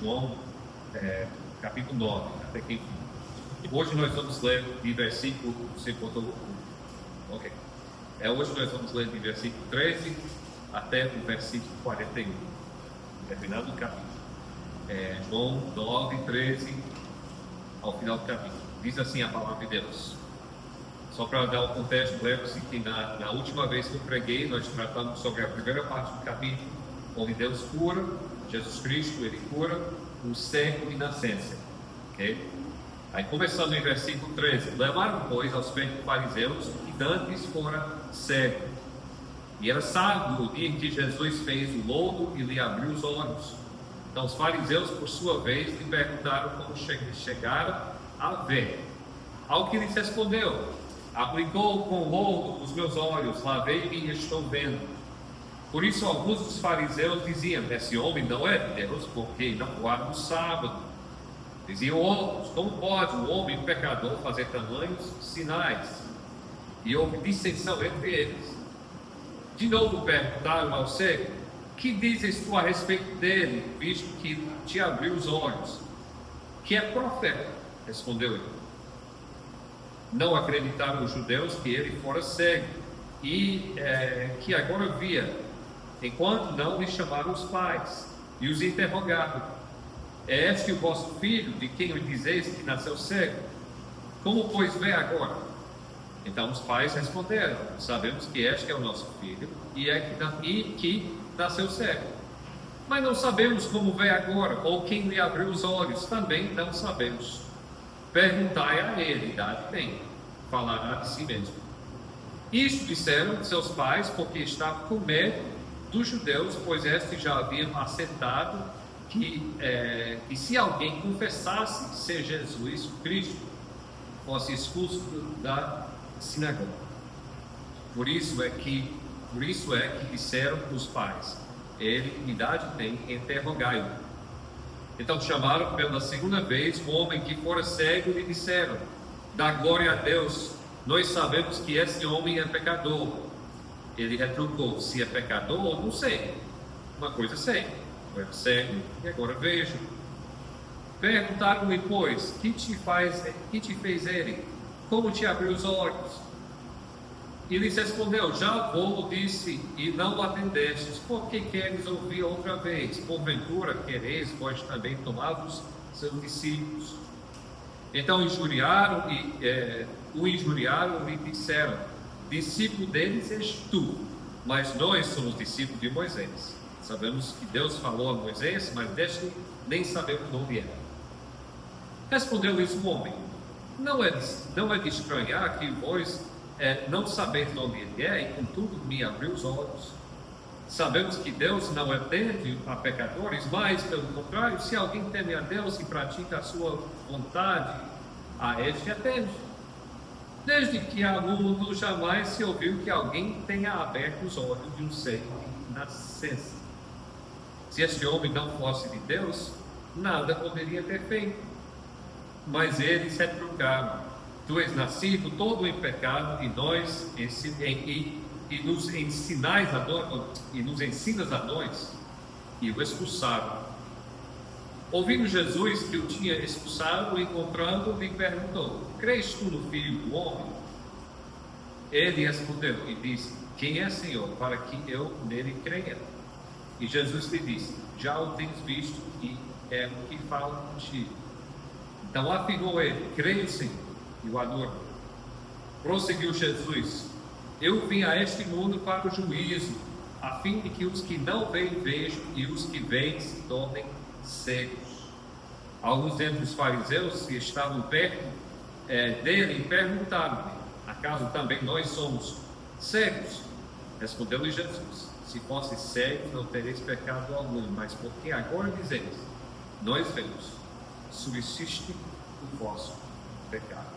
João, capítulo 9, até que enfim. Hoje nós vamos ler de versículo... Você botou... Ok. Hoje nós vamos ler de versículo 13 até o versículo 41, terminado o capítulo. João 9, 13, ao final do capítulo. Diz assim a palavra de Deus. Só para dar o contexto, lembra-se que na última vez que eu preguei, nós tratamos sobre a primeira parte do capítulo, onde Deus cura, Jesus Cristo, Ele cura o cego de nascença. Ok? Aí começando em versículo 13, levaram, pois, aos fariseus que dantes fora cego. E era sábado o dia em que Jesus fez o lodo e lhe abriu os olhos. Então os fariseus, por sua vez, lhe perguntaram como chegaram a ver. Ao que lhes respondeu: aplicou com lodo os meus olhos, lavei-me e estou vendo. Por isso alguns dos fariseus diziam: esse homem não é de Deus, porque não guarda o sábado. Diziam outros: como pode um homem pecador fazer tamanhos sinais? E houve dissensão entre eles. De novo perguntaram ao cego: que dizes tu a respeito dele, visto que te abriu os olhos? Que é profeta, respondeu ele. Não acreditaram os judeus que ele fora cego e que agora via, enquanto não lhe chamaram os pais e os interrogaram: é este o vosso filho, de quem dizeis que nasceu cego? Como pois vê agora? Então os pais responderam: sabemos que este é o nosso filho e que nasceu cego, mas não sabemos como vê agora, ou quem lhe abriu os olhos, também não sabemos. Perguntai a ele, idade tem, falará de si mesmo. Isto disseram seus pais, porque estavam com medo dos judeus, pois estes já haviam assentado que se alguém confessasse ser Jesus Cristo, fosse expulso da sinagoga. Por isso é que disseram os pais: ele idade tem, interrogai-o. Então chamaram pela segunda vez o homem que fora cego e lhe disseram: dá glória a Deus, nós sabemos que esse homem é pecador. Ele retrucou: se é pecador, não sei. Uma coisa sei, eu era cego e agora vejo. Perguntaram-lhe, pois, que te fez ele? Como te abriu os olhos? E lhes respondeu: já vou disse, e não atendestes, por que queres ouvir outra vez? Porventura quereis vós também tomar os seus discípulos? Então o injuriaram e disseram: discípulo deles és tu, mas nós somos discípulos de Moisés. Sabemos que Deus falou a Moisés, mas deste nem sabemos de onde é. Respondeu-lhes o homem: não é de estranhar que vós não sabeis de onde ele é, e contudo me abriu os olhos. Sabemos que Deus não atende a pecadores, mas pelo contrário, se alguém teme a Deus e pratica a sua vontade, a este atende. Desde que há mundo jamais se ouviu que alguém tenha aberto os olhos de um cego de nascença. Se este homem não fosse de Deus, nada poderia ter feito. Mas eles retrucaram: tu és nascido todo em pecado, e nos ensinas a nós, e o expulsaram. Ouvindo Jesus que o tinha expulsado, encontrando, lhe perguntou: crês tu no Filho do Homem? Ele respondeu e disse: quem é, Senhor, para que eu nele creia? E Jesus lhe disse: já o tens visto, e é o que falo contigo. Então afirmou ele: creio, Senhor, e o adorou. Prosseguiu Jesus: eu vim a este mundo para o juízo, a fim de que os que não veem vejam, e os que veem se tornem cegos. Alguns dentre os fariseus que estavam perto dele perguntaram-lhe: acaso também nós somos cegos? Respondeu-lhe Jesus: se fosse cegos, não tereis pecado algum, mas porque agora dizeis: nós vemos, subsiste o vosso pecado.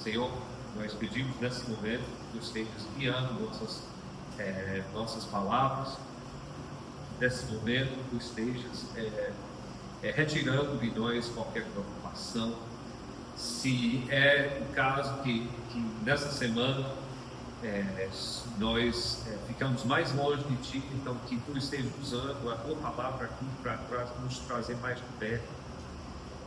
Senhor, nós pedimos nesse momento que tu estejas guiando nossas palavras. Nesse momento, tu estejas retirando de nós qualquer preocupação. Se é o caso que nessa semana nós ficamos mais longe de Ti, então que Tu estejas usando a Tua palavra aqui para nos trazer mais de perto.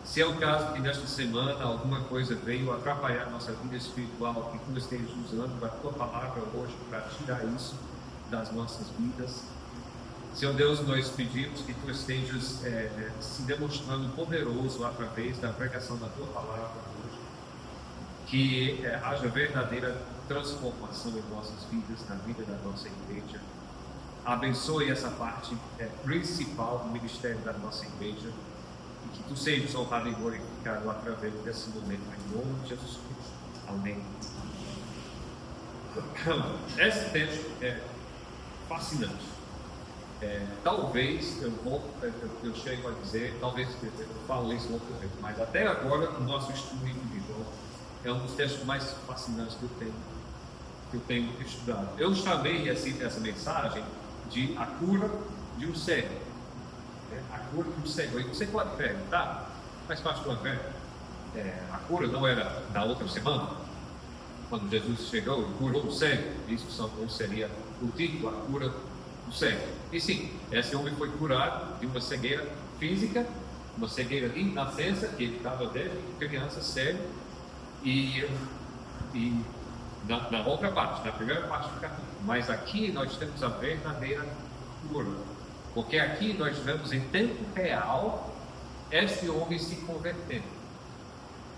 Se é o caso que nesta semana alguma coisa veio atrapalhar a nossa vida espiritual, que Tu estejas usando a Tua palavra hoje para tirar isso das nossas vidas. Senhor Deus, nós pedimos que Tu estejas se demonstrando poderoso através da pregação da Tua palavra hoje, que haja verdadeira transformação em nossas vidas, na vida da nossa igreja. Abençoe essa parte principal do ministério da nossa igreja e que Tu sejas honrado e glorificado através desse momento, em nome de Jesus Cristo. Amém. Esse texto é fascinante. Talvez eu chego a dizer, talvez eu falo isso outra vez, mas até agora o nosso estudo individual é um dos textos mais fascinantes que eu tenho estudado. Eu chamei essa mensagem de a cura de um cego. A cura de um cego. E você pode perguntar, faz parte do evangelho. A cura não era na outra semana, quando Jesus chegou e curou o cego. Isso seria o título, a cura do cego. E sim, esse homem foi curado de uma cegueira física, uma cegueira de nascença, que ele estava desde criança cego. E na outra parte, na primeira parte do capítulo. Mas aqui nós temos a verdadeira cura. Porque aqui nós vemos em tempo real este homem se convertendo.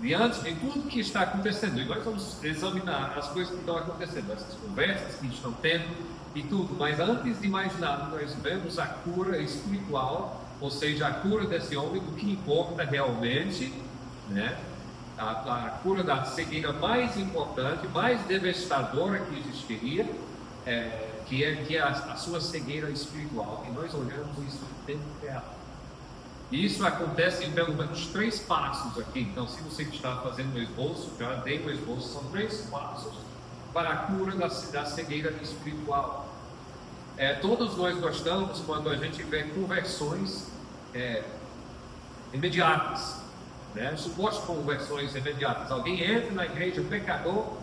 Diante de tudo que está acontecendo, e nós vamos examinar as coisas que estão acontecendo, essas conversas que estão tendo e tudo, mas antes de mais nada, nós vemos a cura espiritual, ou seja, a cura desse homem, do que importa realmente, né? A cura da cegueira mais importante, mais devastadora que existiria, que é a sua cegueira espiritual. E nós olhamos isso em tempo real. E isso acontece em pelo menos 3 passos aqui. Então, se você está fazendo o esboço, já dei o esboço, são 3 passos para a cura da cegueira espiritual. Todos nós gostamos quando a gente vê conversões imediatas. Supostas conversões imediatas. Alguém entra na igreja, pecador,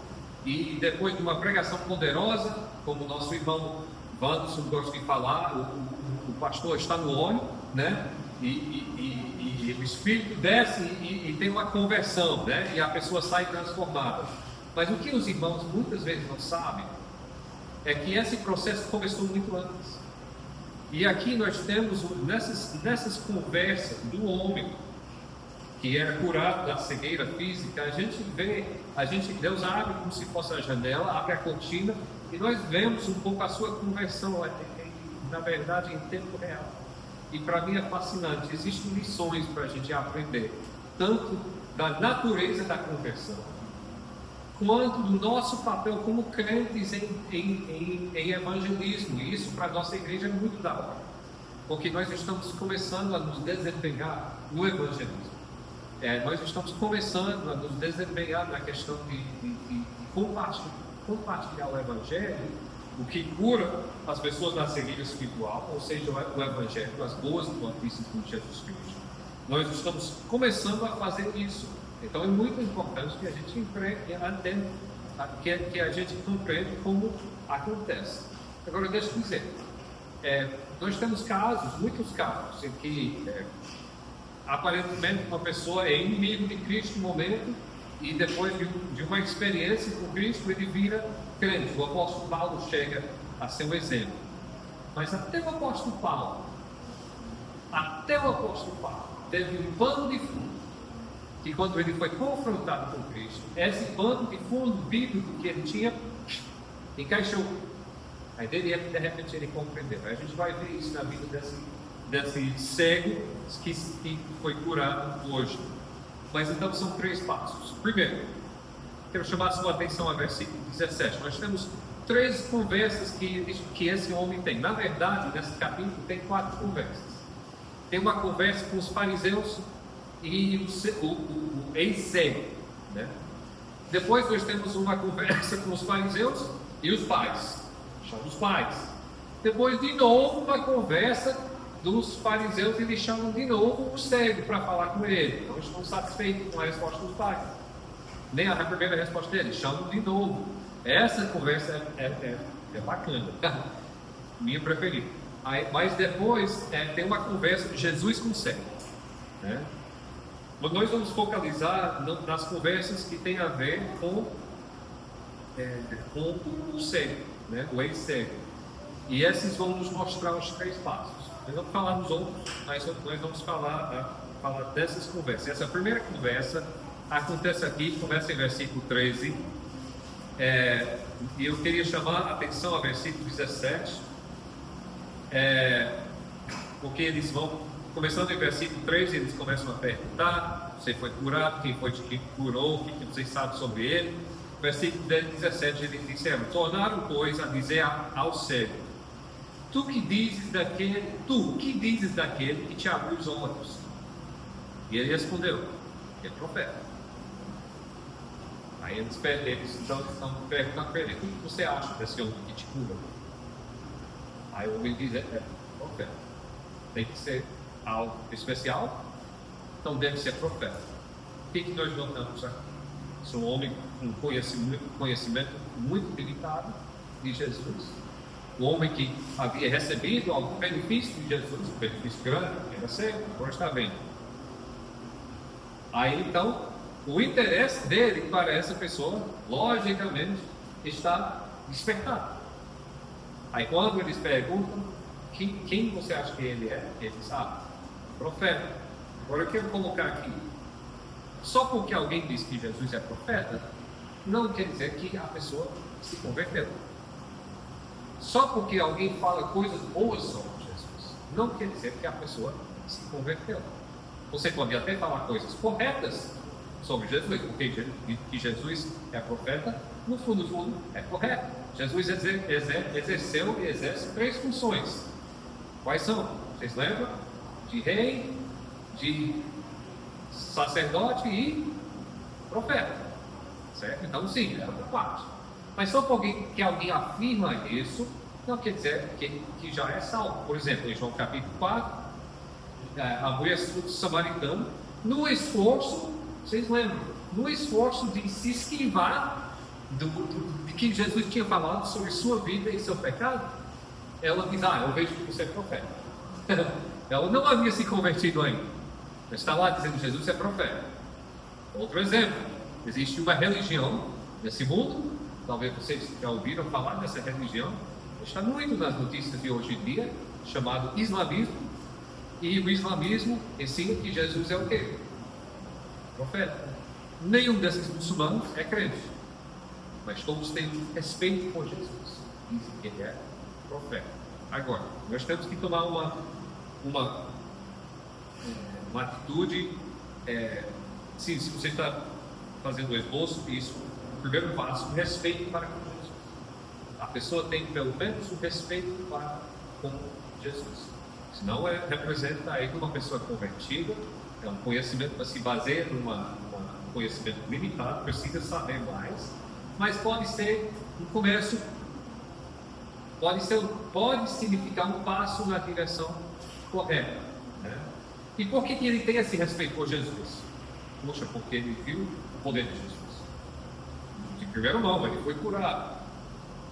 e depois de uma pregação poderosa, como o nosso irmão Wanderson gosta de falar, o pastor está no óleo, né? E o Espírito desce e tem uma conversão, né? E a pessoa sai transformada. Mas o que os irmãos muitas vezes não sabem é que esse processo começou muito antes. E aqui nós temos nessas conversas do homem que era curado da cegueira física, Deus abre como se fosse a janela, abre a cortina, e nós vemos um pouco a sua conversão, na verdade, em tempo real. E para mim é fascinante, existem lições para a gente aprender, tanto da natureza da conversão, quanto do nosso papel como crentes em evangelismo. E isso para a nossa igreja é muito da hora, porque nós estamos começando a nos desempenhar no evangelismo. Nós estamos começando a nos desempenhar na questão de compartilhar o Evangelho, o que cura as pessoas da cegueira espiritual, ou seja, o Evangelho, as boas notícias de Jesus Cristo. Nós estamos começando a fazer isso. Então é muito importante que a gente que a gente compreenda como acontece. Agora, deixa eu dizer, nós temos muitos casos, em que aparentemente uma pessoa é inimigo de Cristo no momento, e depois de uma experiência com Cristo ele vira crente. O apóstolo Paulo chega a ser um exemplo. Mas até o apóstolo Paulo teve um pano de fundo, que quando ele foi confrontado com Cristo, esse pano de fundo bíblico que ele tinha encaixou. Aí de repente ele compreendeu. Aí a gente vai ver isso na vida desse cego que foi curado hoje. Mas então são 3 passos. Primeiro, quero chamar a sua atenção ao versículo 17. Nós temos 3 conversas que esse homem tem. Na verdade, nesse capítulo tem 4 conversas. Tem uma conversa com os fariseus e o ex-cego, né? Depois nós temos uma conversa com os fariseus e os pais. Chama os pais. Depois de novo uma conversa dos fariseus, e eles chamam de novo o cego para falar com ele. Não estão satisfeitos com a resposta dos pais, nem a primeira resposta deles, chamam de novo. Essa conversa é bacana, minha preferida. Mas depois tem uma conversa de Jesus com o cego, né? Mas nós vamos focalizar nas conversas que tem a ver com o cego, né? O ex-cego. E esses vão nos mostrar os 3 passos. Nós vamos falar dos outros, mas nós vamos falar dessas conversas. Essa primeira conversa acontece aqui, começa em versículo 13. E eu queria chamar a atenção ao versículo 17, porque eles vão, começando em versículo 13, eles começam a perguntar: você foi curado? Quem foi que curou? O que vocês sabem sobre ele? Versículo 17, eles disseram: tornaram, pois, a dizer ao cego: tu que dizes daquele que te abriu os olhos? E ele respondeu: é profeta. Aí eles estão perguntando para ele: o que você acha desse homem que te cura? Aí o homem diz: é profeta. Tem que ser algo especial, então deve ser profeta. O que nós notamos aqui? É um homem com conhecimento muito limitado de Jesus, um homem que havia recebido algum benefício de Jesus, um benefício grande, era cego, agora está vendo. Aí então, o interesse dele para essa pessoa, logicamente, está despertado. Aí quando eles perguntam: quem você acha que ele é? Ele sabe: profeta. Agora eu quero colocar aqui: só porque alguém diz que Jesus é profeta, não quer dizer que a pessoa se converteu. Só porque alguém fala coisas boas sobre Jesus, não quer dizer que a pessoa se converteu. Você pode até falar coisas corretas sobre Jesus, porque que Jesus é profeta, no fundo é correto. Jesus exerceu e exerce 3 funções. Quais são? Vocês lembram? De rei, de sacerdote e profeta, certo? Então sim, era uma parte. Mas só porque alguém afirma isso, não quer dizer que já é salvo. Por exemplo, em João capítulo 4, a mulher samaritana, no esforço, vocês lembram? No esforço de se esquivar de que Jesus tinha falado sobre sua vida e seu pecado, ela diz: eu vejo que você é profeta. Ela não havia se convertido ainda, mas está lá dizendo que Jesus é profeta. Outro exemplo: existe uma religião nesse mundo, talvez vocês já ouviram falar dessa religião, está muito nas notícias de hoje em dia, chamado islamismo. E o islamismo ensina que Jesus é o quê? Profeta. Nenhum desses muçulmanos é crente, mas todos têm respeito por Jesus, dizem que ele é profeta. Agora, nós temos que tomar uma atitude. Se você está fazendo o esboço, isso, o primeiro passo, o respeito para com Jesus. A pessoa tem pelo menos o respeito para com Jesus. Senão representa aí uma pessoa convertida, é um conhecimento que se baseia num conhecimento limitado, precisa saber mais, mas pode ser um começo, pode significar um passo na direção correta, né? E por que ele tem esse respeito por Jesus? Poxa, porque ele viu o poder de Jesus. De primeira mão, ele foi curado,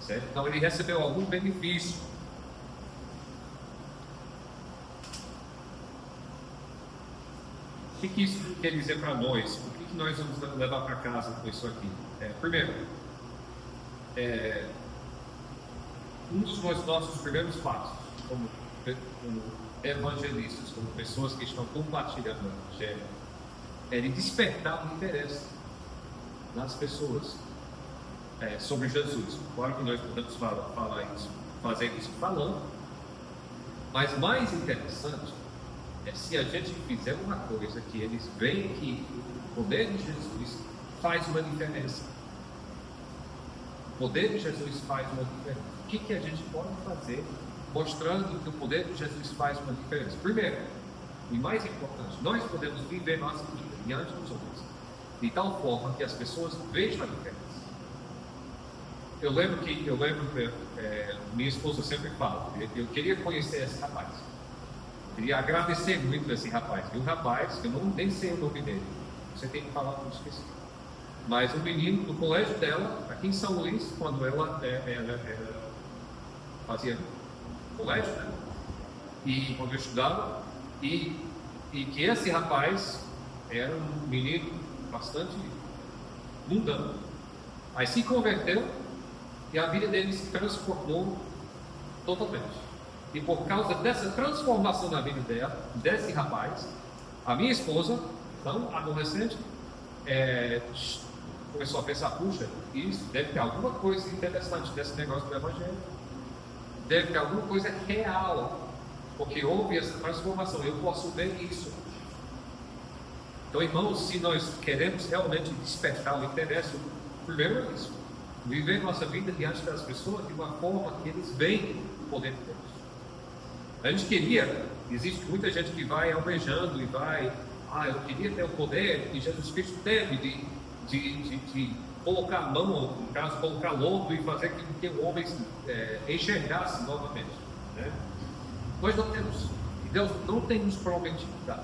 certo? Então ele recebeu algum benefício. O que isso quer dizer para nós? O que nós vamos levar para casa com isso aqui? Primeiro, um dos nossos primeiros passos como evangelistas, como pessoas que estão compartilhando o Evangelho, é de despertar o interesse nas pessoas sobre Jesus. Claro que nós podemos fazer isso falando, mas mais interessante é se a gente fizer uma coisa que eles veem que o poder de Jesus faz uma diferença. O poder de Jesus faz uma diferença. O que a gente pode fazer mostrando que o poder de Jesus faz uma diferença? Primeiro, e mais importante, nós podemos viver nossa vida diante dos outros de tal forma que as pessoas vejam a diferença. Eu lembro minha esposa sempre fala, eu queria conhecer esse rapaz. Queria agradecer muito a esse rapaz. E o rapaz, eu nem sei o nome dele. Você tem que falar, não esqueci. Mas um menino do colégio dela, aqui em São Luís, quando ela fazia colégio, né? E quando eu estudava, e que esse rapaz era um menino bastante mundano. Aí se converteu e a vida dele se transformou totalmente. E por causa dessa transformação na vida dela, desse rapaz, a minha esposa, então adolescente, começou a pensar: puxa, isso deve ter alguma coisa interessante desse negócio do Evangelho. Deve ter alguma coisa real, porque houve essa transformação, eu posso ver isso. Então, irmãos, se nós queremos realmente despertar o interesse, primeiro é isso: viver nossa vida diante das pessoas de uma forma que eles veem o poder de Deus. A gente queria, existe muita gente que vai almejando e vai, eu queria ter o poder que Jesus Cristo teve de colocar a mão, no caso, colocar lodo e fazer com que o homem enxergasse novamente, né? Nós não temos, e Deus não tem nos prometido, tá?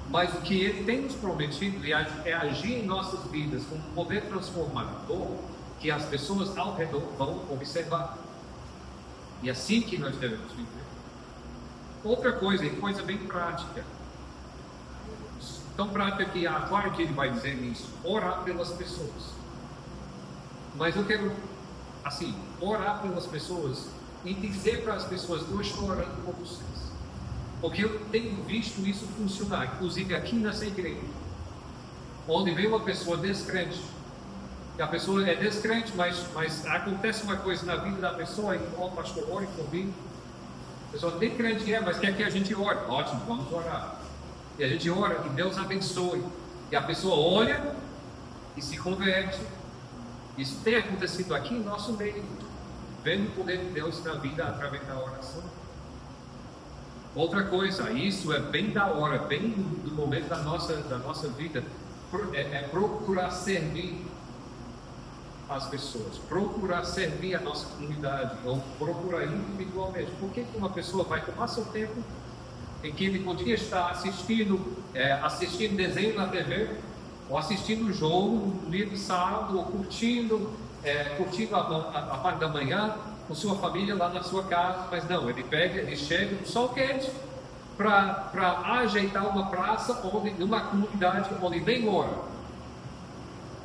Mas o que Ele tem nos prometido é agir em nossas vidas com um poder transformador que as pessoas ao redor vão observar. E assim que nós devemos viver. Outra coisa, e coisa bem prática, tão prática que claro que ele vai dizer isso: orar pelas pessoas. Mas eu quero, assim, orar pelas pessoas e dizer para as pessoas: eu estou orando por vocês. Porque eu tenho visto isso funcionar, inclusive aqui nessa igreja, onde vem uma pessoa descrente, e a pessoa é descrente, mas acontece uma coisa na vida da pessoa, e pastor, ore comigo. A pessoa nem crente mas quer que a gente ore. Ótimo, vamos orar. E a gente ora, que Deus abençoe. E a pessoa olha e se converte. Isso tem acontecido aqui em nosso meio, vendo o poder de Deus na vida através da oração. Outra coisa, isso é bem da hora, bem do momento da nossa vida, é procurar servir as pessoas, procurar servir a nossa comunidade, ou procurar individualmente. Por que uma pessoa vai tomar seu tempo em que ele podia estar assistindo desenho na TV, ou assistindo o jogo no dia de sábado, ou curtindo a parte da manhã com sua família lá na sua casa? Mas não, ele chega no sol quente para ajeitar uma praça numa comunidade onde nem mora.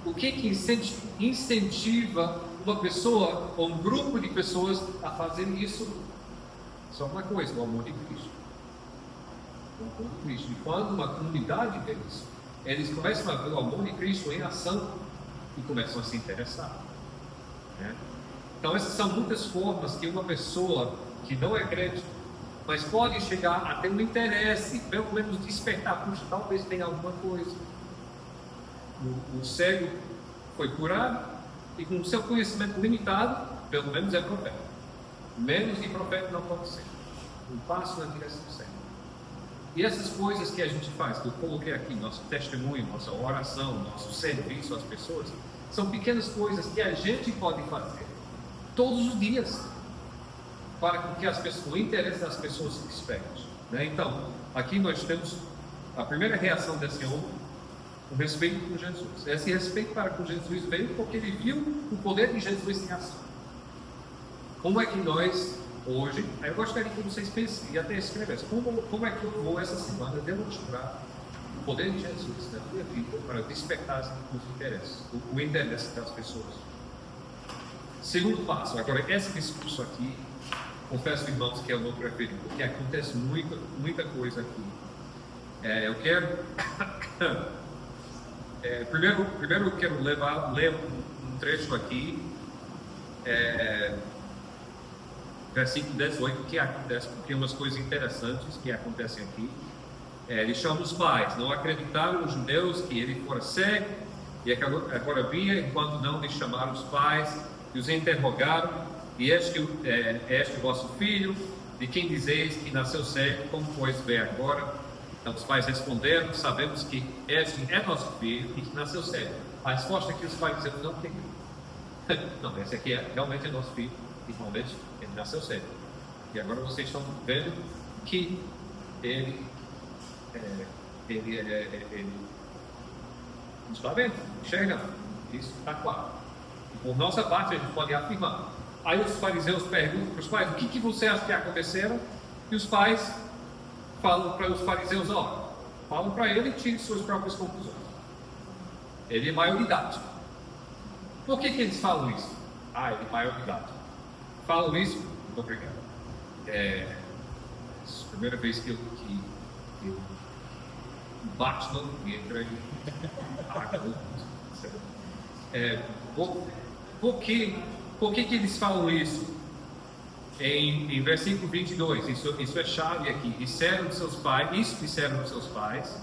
O que incentiva uma pessoa ou um grupo de pessoas a fazer isso? Só uma coisa: o amor de Cristo. O amor de Cristo. E quando uma comunidade vê isso, eles começam a ver o amor de Cristo em ação e começam a se interessar, né? Então essas são muitas formas que uma pessoa que não é crente, mas pode chegar a ter um interesse, pelo menos despertar: puxa, talvez tenha alguma coisa. O cego foi curado e com o seu conhecimento limitado, pelo menos é profeta. Menos de profeta não pode ser. Um passo na direção certa. E essas coisas que a gente faz, que eu coloquei aqui, nosso testemunho, nossa oração, nosso serviço às pessoas, são pequenas coisas que a gente pode fazer todos os dias para que o interesse das pessoas se desperte, né? Então, aqui nós temos a primeira reação desse homem: o respeito por Jesus. Esse respeito para com Jesus veio porque ele viu o poder de Jesus em ação. Como é que nós, hoje, eu gostaria que vocês pensem e até escrevessem: como é que eu vou essa semana demonstrar o poder de Jesus na minha vida para despertar os interesses, o interesse das pessoas? Segundo passo, agora, esse discurso aqui, confesso, irmãos, que é o meu preferido, porque acontece muita coisa aqui. Eu quero... primeiro eu quero ler um trecho aqui, versículo 18, que acontece, porque umas coisas interessantes que acontecem aqui. Ele chama os pais: não acreditaram os judeus que ele fora cego, e agora via, enquanto não lhe chamaram os pais, e os interrogaram: e este o vosso filho, de quem dizeis que nasceu cego, como pois vê agora? Então os pais responderam: sabemos que este é nosso filho e que nasceu cego. A resposta é que os pais disseram: não tem. Não, esse aqui realmente é nosso filho e realmente ele nasceu cego. E agora vocês estão vendo que Está vendo? Enxergando. Isso está claro. E por nossa parte, a gente pode afirmar. Aí os fariseus perguntam para os pais: o que você acha que aconteceram? E os pais falam para os fariseus: ó, falam para ele e tirem suas próprias conclusões. Ele é maioridade. Por que eles falam isso? Ele é maioridade. Falam isso? Muito obrigado. É a primeira vez que eu Batman entra em por que eles falam isso? Em versículo 22, isso é chave aqui. Disseram dos seus pais,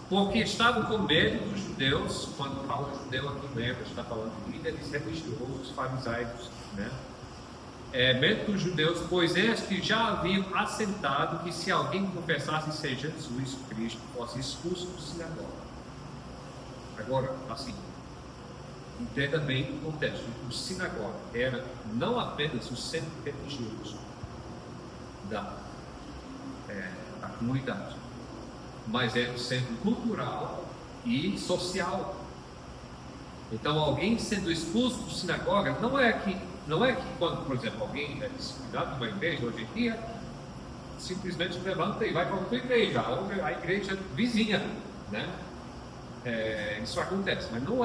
porque estavam com medo dos judeus. Quando fala judeu aqui, lembra, está falando de líderes religiosos, farisaicos, né? Medo dos judeus, pois estes já haviam assentado que se alguém confessasse ser Jesus Cristo, fosse expulso do sinagoga. Agora, assim, entenda bem o contexto. O sinagoga era não apenas o centro religioso da comunidade, mas era o centro cultural e social. Então, alguém sendo expulso do sinagoga não é que quando, por exemplo, alguém é disciplinado numa igreja hoje em dia, simplesmente levanta e vai para outra igreja, a igreja vizinha, né? Isso acontece, mas não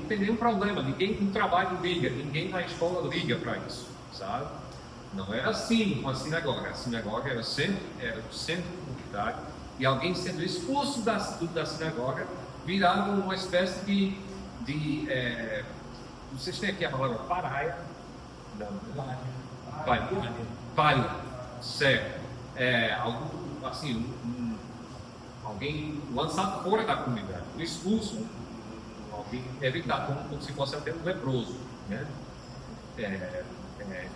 tem nenhum problema. Ninguém no trabalho liga, ninguém na escola liga para isso, sabe? Não era assim com a sinagoga. A sinagoga era o centro da comunidade, e alguém sendo expulso da sinagoga virava uma espécie de vocês têm aqui a palavra paraia? Não, palha, certo? Alguém lançado fora da comunidade, expulso, alguém evitado, como se fosse até um leproso, né?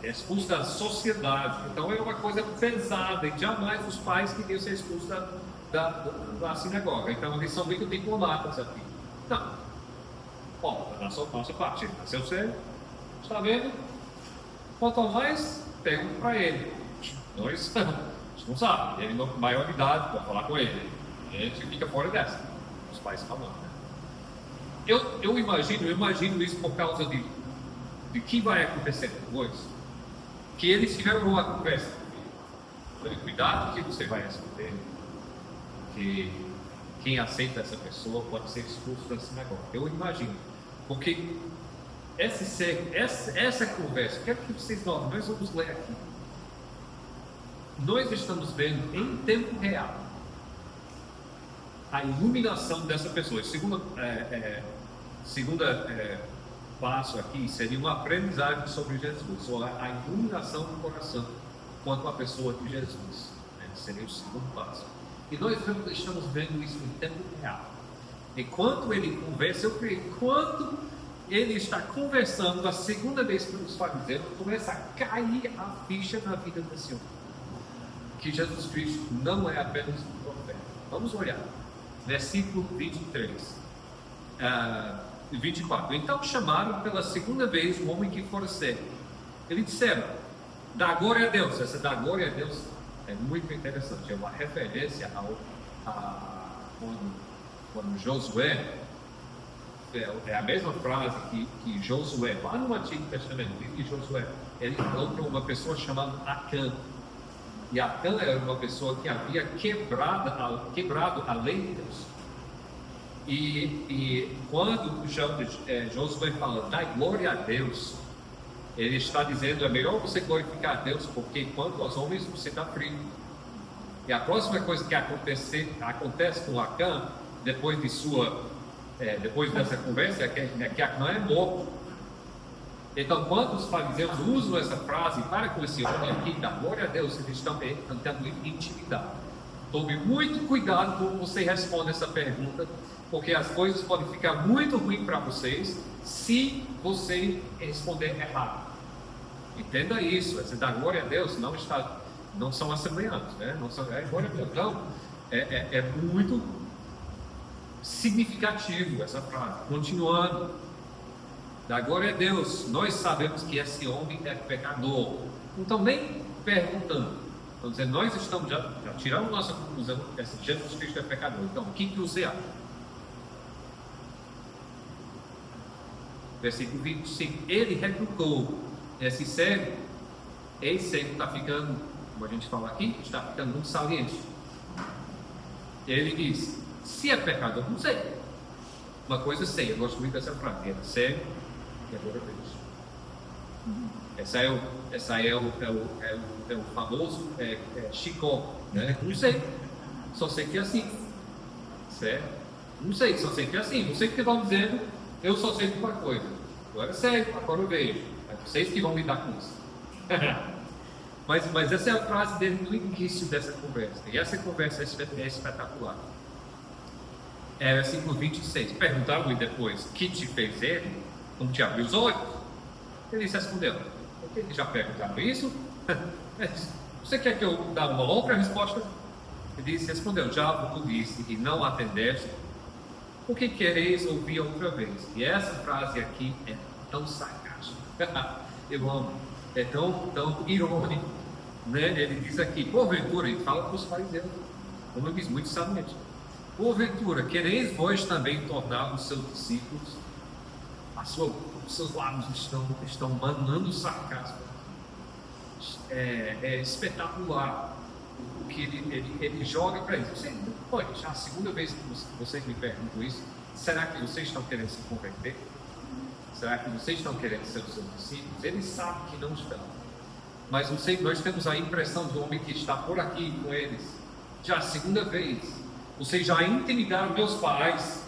Expulso da sociedade. Então era uma coisa pesada, e jamais os pais queriam ser expulsos da sinagoga. Então eles são muito diplomatas aqui. Não, da nossa parte, ele nasceu sério, está vendo? Quanto ao mais, pergunta para ele. Nós não sabemos, ele é maior de idade para falar com ele. A gente fica fora dessa. Os pais falando, né? Eu imagino isso por causa de que vai acontecer depois. Que eles tiveram uma conversa. Cuidado que você vai responder. Que quem aceita essa pessoa pode ser expulso da sinagoga. Eu imagino. Porque essa conversa, quero que vocês notem, nós vamos ler aqui. Nós estamos vendo em tempo real a iluminação dessa pessoa. Segunda passo aqui seria uma aprendizagem sobre Jesus, ou a iluminação do coração quanto à pessoa de Jesus, né? Seria o segundo passo. E nós estamos vendo isso em tempo real. Enquanto ele conversa, eu creio, enquanto ele está conversando a segunda vez com os fariseus, começa a cair a ficha na vida desse homem, que Jesus Cristo não é apenas um profeta. Vamos olhar, versículo 24. Então chamaram pela segunda vez o homem que fora cego. Eles disseram: dá glória a Deus. Essa dá glória a Deus é muito interessante. É uma referência quando Josué, é a mesma frase que Josué, lá no Antigo Testamento, que Josué, ele falou para uma pessoa chamada Acã. E Acã era uma pessoa que havia quebrado a lei de Deus. E quando Josué fala, dá glória a Deus, ele está dizendo, é melhor você glorificar a Deus, porque enquanto aos homens você está frio. E a próxima coisa que acontece com Acã, depois dessa conversa, é que Acã é morto. Então, quando os fariseus usam essa frase para com esse homem aqui, dá glória a Deus, eles estão tentando intimidar. Tome muito cuidado quando você responde essa pergunta, porque as coisas podem ficar muito ruins para vocês se você responder errado. Entenda isso, essa da glória a Deus não são assembleanos, né? Não são glória a Deus. Então, é muito significativo essa frase. Continuando, da glória a Deus, nós sabemos que esse homem é pecador. Não estão nem perguntando. Estão dizendo, nós estamos já tiramos nossa conclusão que Jesus Cristo é pecador. Então, o que você acha? Versículo 25. Ele retrucou: esse cego está ficando, como a gente fala aqui, está ficando muito saliente. Ele diz: se é pecador, não sei. Uma coisa sei, eu gosto muito dessa frase: era cego e agora vejo. Essa é o famoso Chicó, né? Não sei, só sei que é assim, certo? Não sei, só sei que é assim. Vocês que vão dizendo, eu só sei de uma coisa: agora é cego, agora eu vejo. É vocês que vão lidar com isso. mas essa é a frase dele no início dessa conversa, e essa conversa é espetacular. Versículo 26. Perguntaram-lhe depois: que te fez ele? Como te abriu os olhos? Ele respondeu: por que já perguntaram isso? Você quer que eu dê uma outra resposta? Ele respondeu: já vos disse e não atendeste, por que quereis ouvir outra vez? E essa frase aqui é tão sarcástica. Eu amo. É tão irônico, né? Ele diz aqui: porventura, ele fala para os fariseus, como eu disse, muito sabiamente: porventura, quereis vós também tornar os seus discípulos? Os seus lábios estão manando sarcasmo. É espetacular o que ele joga para eles. Já a segunda vez que vocês me perguntam isso, será que vocês estão querendo se converter? Será que vocês estão querendo ser os seus discípulos? Eles sabem que não estão. Mas nós temos a impressão do homem que está por aqui com eles. Já a segunda vez. Vocês já intimidaram meus pais.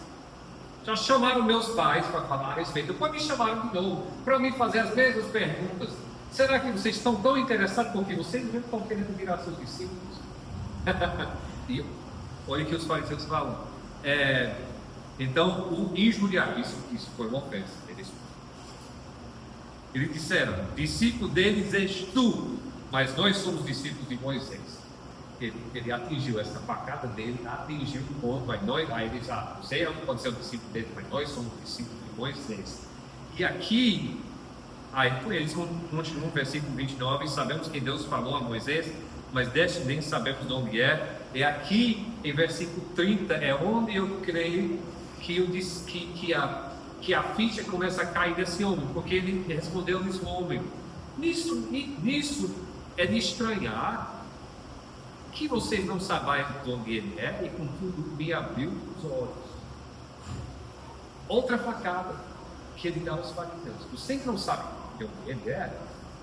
Já chamaram meus pais para falar a respeito. Depois me chamaram de novo para me fazer as mesmas perguntas. Será que vocês estão tão interessados porque vocês mesmo estão querendo virar seus discípulos? E olha o que os fariseus falam. Então, o injuriar, isso foi uma ofensa. Eles disseram: discípulo deles és tu, mas nós somos discípulos de Moisés. Ele atingiu essa facada dele, atingiu o ponto. Aí ele diz: você não pode ser o discípulo dele, mas nós somos discípulos de Moisés. E aqui, eles continuam no versículo 29: sabemos que Deus falou a Moisés, mas deste nem sabemos de onde é. E aqui, em versículo 30, é onde eu creio que eu disse que a ficha começa a cair desse homem, porque ele respondeu nesse homem. Nisso é de estranhar que vocês não sabem de onde ele é, e contudo me abriu os olhos. Outra facada que ele dá aos fariseus: vocês não sabem de onde ele é,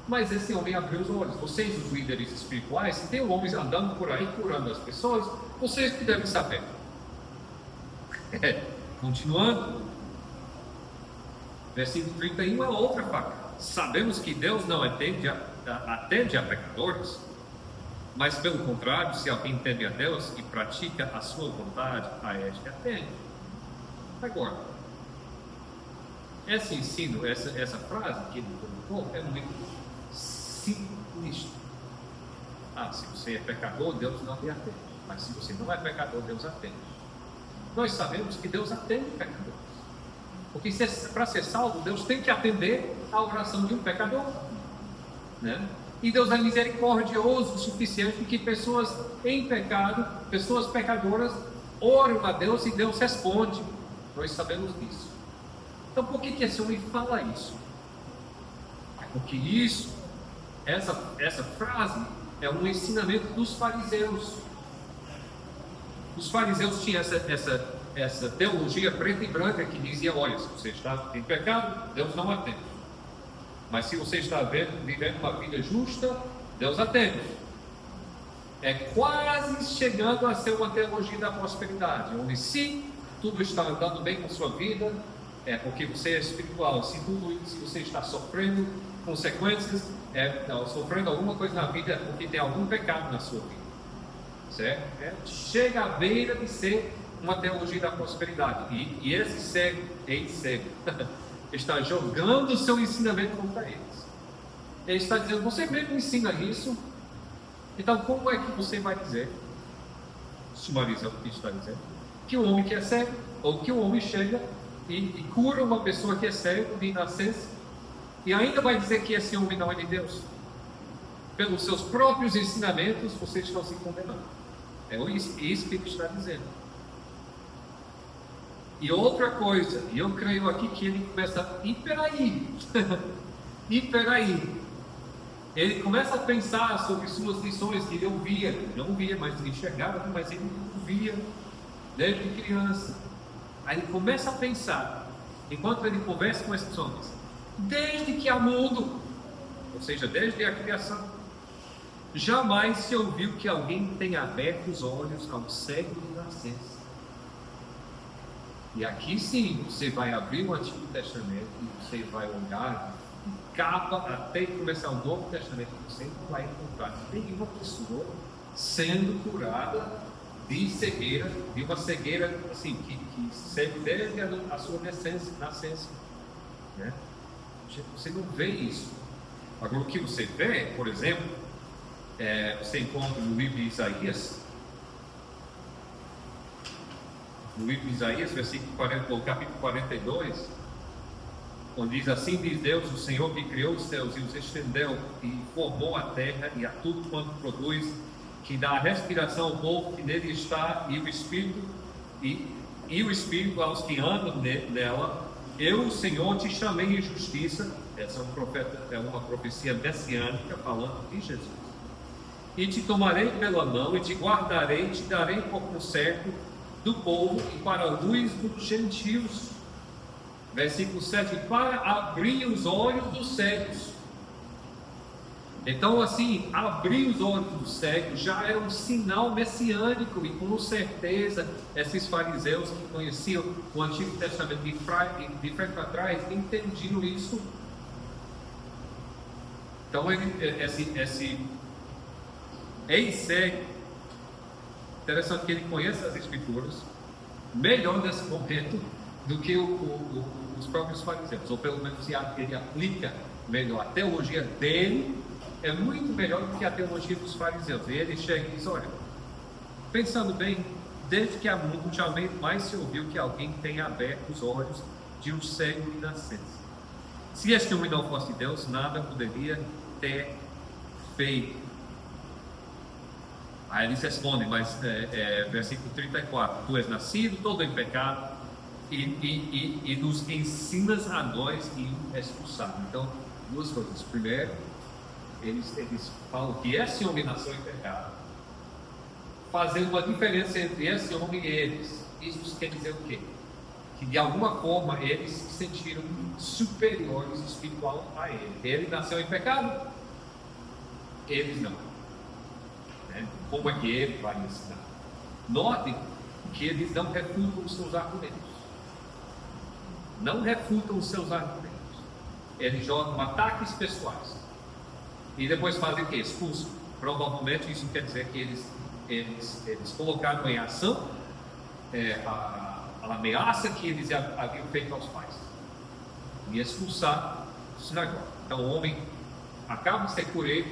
mas esse homem abriu os olhos. Vocês, os líderes espirituais, se tem um homem andando por aí curando as pessoas, vocês que devem saber. Continuando, versículo 31 é outra facada: sabemos que Deus não atende a pecadores, mas pelo contrário, se alguém teme a Deus e pratica a sua vontade, a este atende. Agora, esse ensino, essa frase que ele colocou é muito simplista. Se você é pecador, Deus não lhe atende. Mas se você não é pecador, Deus atende. Nós sabemos que Deus atende pecadores, porque para ser salvo, Deus tem que atender a oração de um pecador, né? E Deus é misericordioso o suficiente que pessoas em pecado, pessoas pecadoras, oram a Deus e Deus responde. Nós sabemos disso. Então, por que esse homem fala isso? Porque essa frase é um ensinamento dos fariseus. Os fariseus tinham essa teologia preta e branca que dizia: olha, se você está em pecado, Deus não atende. Mas se você está vivendo uma vida justa, Deus atende. É quase chegando a ser uma teologia da prosperidade, onde se tudo está andando bem com a sua vida, é porque você é espiritual. Se você está sofrendo consequências, sofrendo alguma coisa na vida, é porque tem algum pecado na sua vida. Certo? Chega à beira de ser uma teologia da prosperidade. E esse cego, está jogando o seu ensinamento contra eles. Ele está dizendo: você mesmo ensina isso, então como é que você vai dizer, sumariza o que está dizendo, que o homem que é cego, ou que o homem chega e cura uma pessoa que é cego de nascença, e ainda vai dizer que esse homem não é de Deus? Pelos seus próprios ensinamentos, vocês estão se condenando. É isso que ele está dizendo. E outra coisa, eu creio aqui que ele começa a... E peraí, ele começa a pensar sobre suas lições que ele ouvia, não via, mas ele enxergava, mas ele ouvia desde criança. Aí ele começa a pensar, enquanto ele conversa com esses homens, desde que há mundo, ou seja, desde a criação, jamais se ouviu que alguém tenha aberto os olhos ao cego de nascença. E aqui sim, você vai abrir o Antigo Testamento e você vai olhar de capa até começar o Novo Testamento, você não vai encontrar nenhuma pessoa sendo curada de cegueira, de uma cegueira assim, que segue desde a sua nascença, né? Você não vê isso. Agora, o que você vê, por exemplo, você encontra no livro de Isaías, capítulo 42, onde diz assim: diz Deus, o Senhor que criou os céus e os estendeu e formou a terra e a tudo quanto produz, que dá a respiração ao povo que nele está, e o Espírito aos que andam nela. Eu, o Senhor, te chamei em justiça. Essa é uma profecia messiânica falando de Jesus. E te tomarei pela mão e te guardarei, e te darei por conserto do povo e para a luz dos gentios. Versículo 7: para abrir os olhos dos cegos. Então, assim, abrir os olhos dos cegos já era um sinal messiânico, e com certeza esses fariseus que conheciam o Antigo Testamento de frente para trás entendiam isso. Então, esse ex-cego, interessante que ele conhece as Escrituras melhor nesse momento do que os próprios fariseus, ou pelo menos ele aplica melhor. A teologia dele é muito melhor do que a teologia dos fariseus. E ele chega e diz: olha, pensando bem, desde que há mundo jamais se ouviu que alguém tenha aberto os olhos de um cego de nascença. Se este homem não fosse Deus, nada poderia ter feito. Aí eles respondem, mas versículo 34: tu és nascido todo em pecado e nos ensinas a nós e o expulsar. Então, duas coisas. Primeiro, eles falam que esse homem nasceu em pecado, fazendo uma diferença entre esse homem e eles. Isso quer dizer o quê? Que de alguma forma eles se sentiram superiores espiritual a ele. Ele nasceu em pecado, eles não. Como é que ele vai ensinar? Notem que eles não refutam os seus argumentos. Não refutam os seus argumentos. Eles jogam ataques pessoais. E depois fazem o quê? Expulsam. Provavelmente isso quer dizer que eles colocaram em ação a ameaça que eles haviam feito aos pais. E expulsaram a sinagoga. Então o homem acaba de ser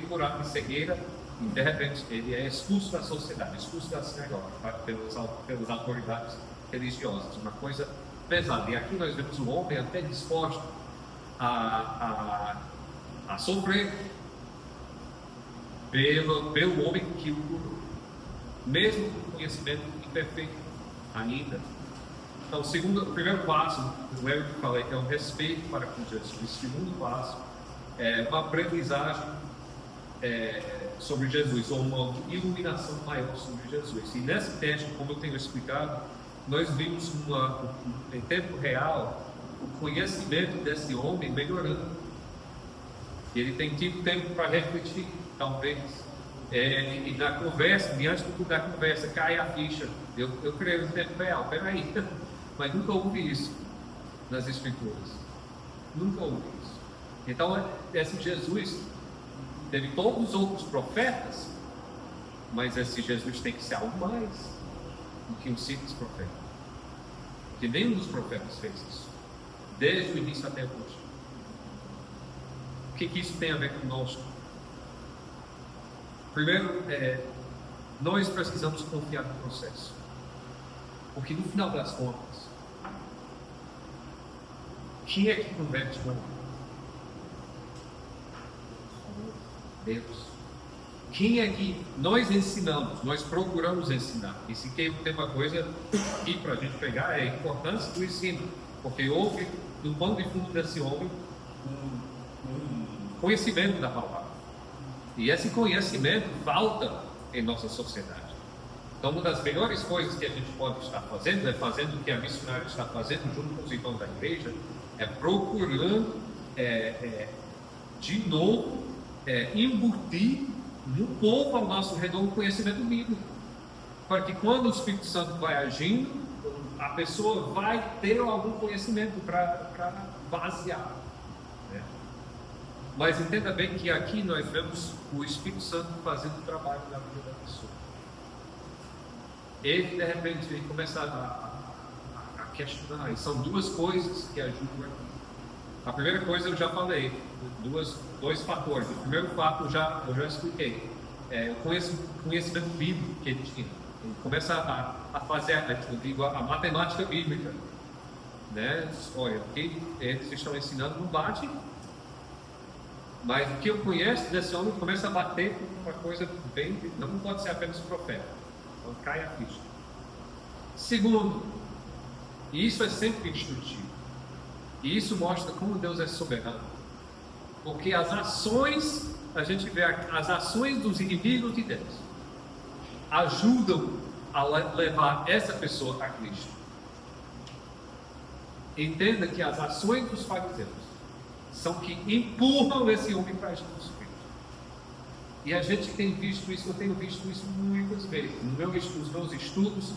curado de cegueira, e de repente ele é expulso da sociedade, expulso da sinagoga pelas autoridades religiosas. Uma coisa pesada. E aqui nós vemos o homem até disposto a sofrer pelo homem que o curou, mesmo com conhecimento imperfeito ainda. Então, o primeiro passo, o Eric falei, é o respeito para com Jesus. O segundo passo é uma aprendizagem sobre Jesus, ou uma iluminação maior sobre Jesus. E nesse texto, como eu tenho explicado, nós vimos em tempo real o conhecimento desse homem melhorando. Ele tem tido tempo para refletir, talvez, e na conversa, diante da conversa, cai a ficha. Eu creio no tempo real, peraí, mas nunca ouvi isso nas Escrituras, nunca ouvi isso. Então, esse Jesus teve todos os outros profetas, mas esse Jesus tem que ser algo mais do que um simples profeta, porque nenhum dos profetas fez isso, desde o início até hoje. O que isso tem a ver conosco? Primeiro, nós precisamos confiar no processo, porque no final das contas, quem é que converte o homem? Deus. quem é que nós ensinamos, nós procuramos ensinar. E se tem uma coisa aqui para a gente pegar é a importância do ensino, porque houve, no pano de fundo desse homem, um conhecimento da palavra. E esse conhecimento falta em nossa sociedade. Então, uma das melhores coisas que a gente pode estar fazendo, fazendo o que a missionária está fazendo junto com os irmãos da igreja, é procurando, de novo, embutir no povo ao nosso redor o conhecimento bíblico. Para que quando o Espírito Santo vai agindo, a pessoa vai ter algum conhecimento para basear. Né? Mas entenda bem que aqui nós vemos o Espírito Santo fazendo o trabalho na vida da pessoa. Ele, de repente, ele começa a questionar, e são duas coisas que ajudam aqui. A primeira coisa eu já falei, dois fatores. O primeiro fato eu já expliquei, o conhecimento bíblico que ele tinha. Ele começa a fazer, a matemática bíblica. Né? Olha, o que eles estão ensinando não bate, mas o que eu conheço desse homem começa a bater com uma coisa bem, não pode ser apenas profeta. Então cai a ficha. Segundo, e isso é sempre instrutivo, e isso mostra como Deus é soberano, porque as ações, a gente vê as ações dos inimigos de Deus ajudam a levar essa pessoa a Cristo. Entenda que as ações dos fariseus são que empurram esse homem para Jesus Cristo. E a gente tem visto isso, eu tenho visto isso muitas vezes, nos meus estudos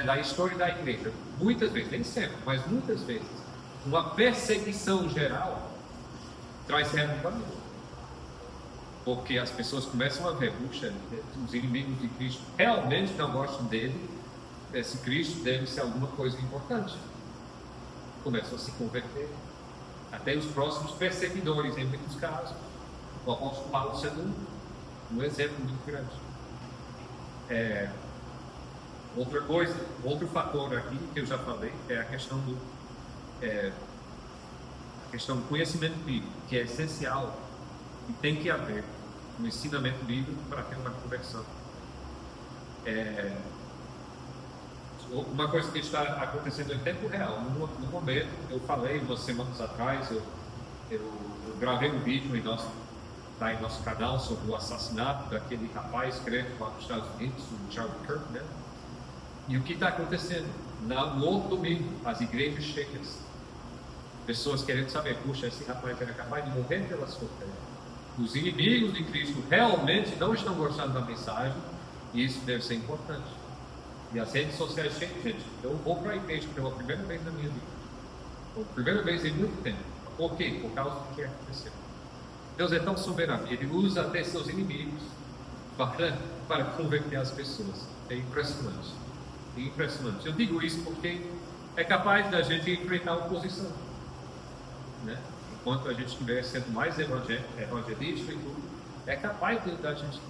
da história da igreja, muitas vezes, nem sempre, mas muitas vezes, uma perseguição geral traz reavivamento. Porque as pessoas começam a ver, puxa, os inimigos de Cristo realmente não gostam dele, esse Cristo deve ser alguma coisa importante. Começam a se converter, até os próximos perseguidores, em muitos casos, o apóstolo Paulo sendo um exemplo muito grande. Outra coisa, outro fator aqui que eu já falei é a questão do conhecimento bíblico, que é essencial e tem que haver um ensinamento bíblico para ter uma conversão. Uma coisa que está acontecendo em tempo real, no momento, eu falei umas semanas atrás, eu gravei um vídeo em nosso canal sobre o assassinato daquele rapaz crente lá nos Estados Unidos, o Charlie Kirk, né? E o que está acontecendo? No outro domingo, as igrejas cheias, pessoas querendo saber, puxa, esse rapaz era capaz de morrer pela sua fé. Os inimigos de Cristo realmente não estão gostando da mensagem, e isso deve ser importante. E as redes sociais cheias de gente. Eu vou para a igreja pela primeira vez na minha vida, pela primeira vez em muito tempo. Por quê? Por causa do que aconteceu. Deus é tão soberano, Ele usa até seus inimigos para converter as pessoas. É impressionante. É impressionante. Eu digo isso porque é capaz da gente enfrentar a oposição. Né? Enquanto a gente estiver sendo mais evangelista e tudo, é capaz da gente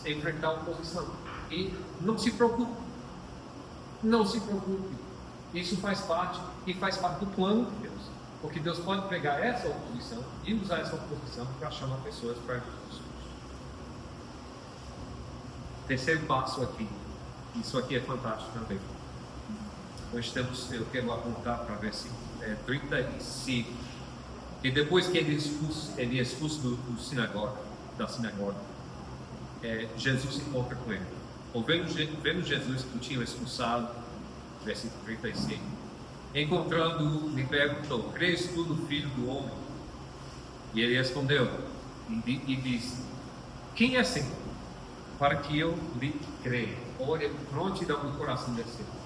enfrentar a oposição. E não se preocupe. Não se preocupe. Isso faz parte do plano de Deus. Porque Deus pode pegar essa oposição e usar essa oposição para chamar pessoas para Jesus Cristo. Terceiro passo aqui. Isso aqui é fantástico também. Eu quero apontar para versículo 35. E depois que ele é expulso da sinagoga, Jesus se encontra com ele. Vendo Jesus que o tinha expulsado, versículo 35. Encontrando-o, lhe perguntou: crês tu no Filho do Homem? E ele respondeu e disse: quem é Senhor, para que eu lhe creia? Olha, prontidão no coração desse homem.